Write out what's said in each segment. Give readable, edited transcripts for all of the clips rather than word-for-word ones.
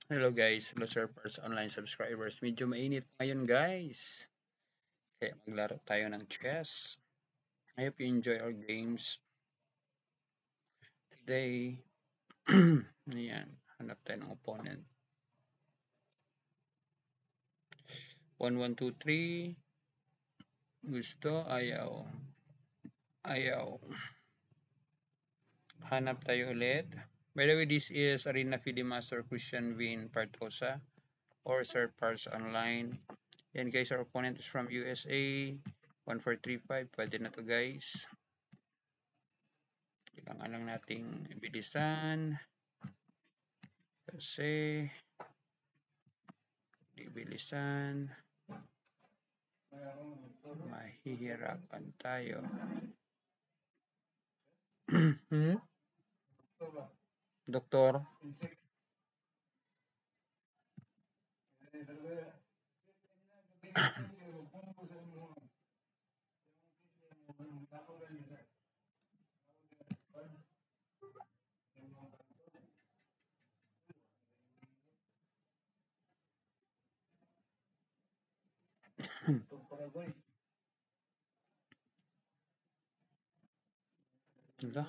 Hello guys, hello Surfers online subscribers. Medyo mainit ngayon guys. Kaya maglaro tayo ng chess. I hope you enjoy our games today. Ayan, hanap tayo ng opponent. 1-1-2-3. Gusto, ayaw. Ayaw. Hanap tayo ulit. By the way, this is Arena FIDE Master Christian Vin Partosa or Surfers online. Yan guys, our opponent is from USA. 1435. Pwede na to guys. Kailangan lang nating bilisan kasi bilisan mahihirapan tayo. Doktor? Ito.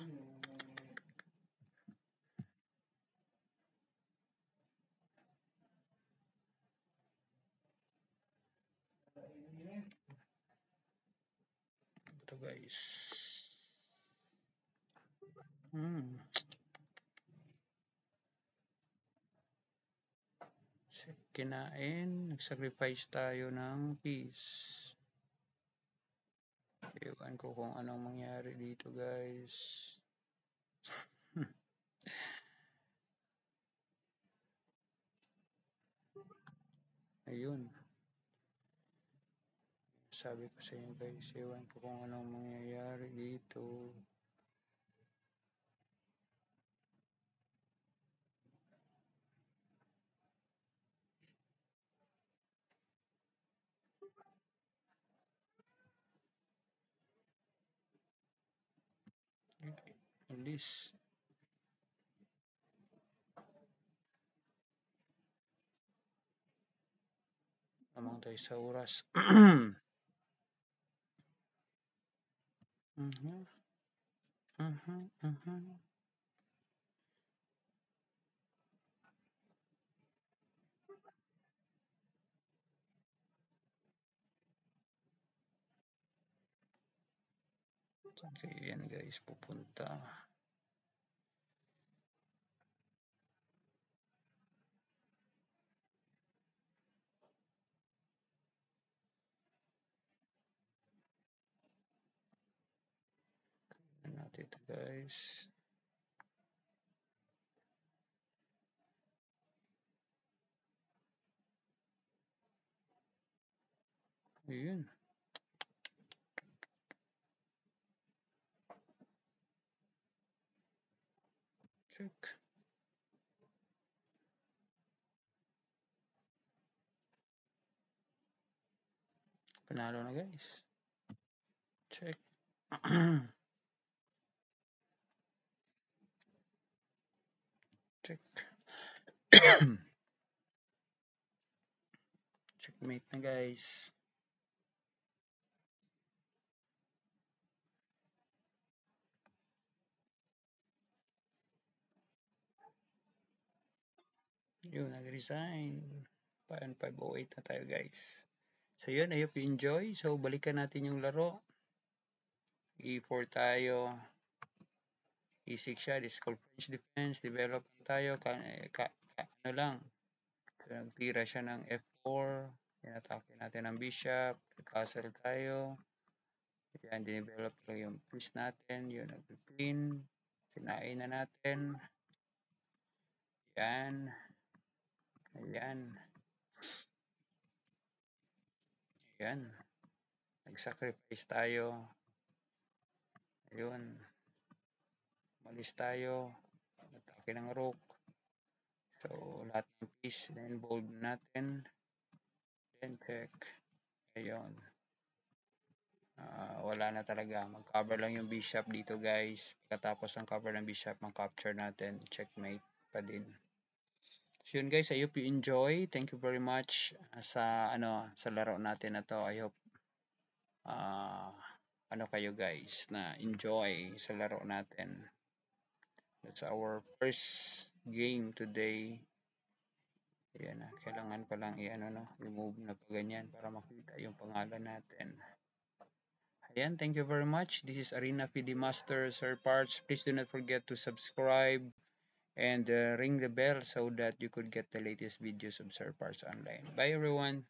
Ito guys. Kinain, nag-sacrifice tayo ng peace. Ewan ko kung anong mangyari dito guys. Ayun. Sabi ko sa inyo guys, ewan ko kung anong mangyayari dito. Alis. Amang tayo sa oras. Okay, yan guys, pupunta. Natin ito guys. Ayun. Check. Panalo na guys. Check. Check. Checkmate na guys. Yun, nag-resign. 508 na tayo guys. So yun, I hope you enjoy. So balikan natin yung laro. E4 tayo. E6 siya, this called French defense. Develop tayo. Ano lang. So, nagtira siya ng F4. Inatake natin ang bishop. Castle tayo. Yan, dinevelop lang yung piece natin. Yun, nag-queen. Sinain na natin. Yan. Ayan. Ayan. Nag-sacrifice tayo. Ayun. Malis tayo. Atake ng rook. So, lahat ng piece na involved natin. Then, check. Ayun. Wala na talaga. Mag-cover lang yung bishop dito guys. Pagkatapos ng cover ng bishop, mag-capture natin. Checkmate pa din. So yun guys, I hope you enjoy. Thank you very much sa sa laro natin na to. I hope ah kayo guys na enjoy sa laro natin. That's our first game today. Ayan na, kailangan ko lang i-move na pa ganyan para makita yung pangalan natin. Ayan, thank you very much. This is Arena PD Master, Sir Parts. Please do not forget to subscribe and ring the bell so that you could get the latest videos of Sir Parts Online. Bye everyone.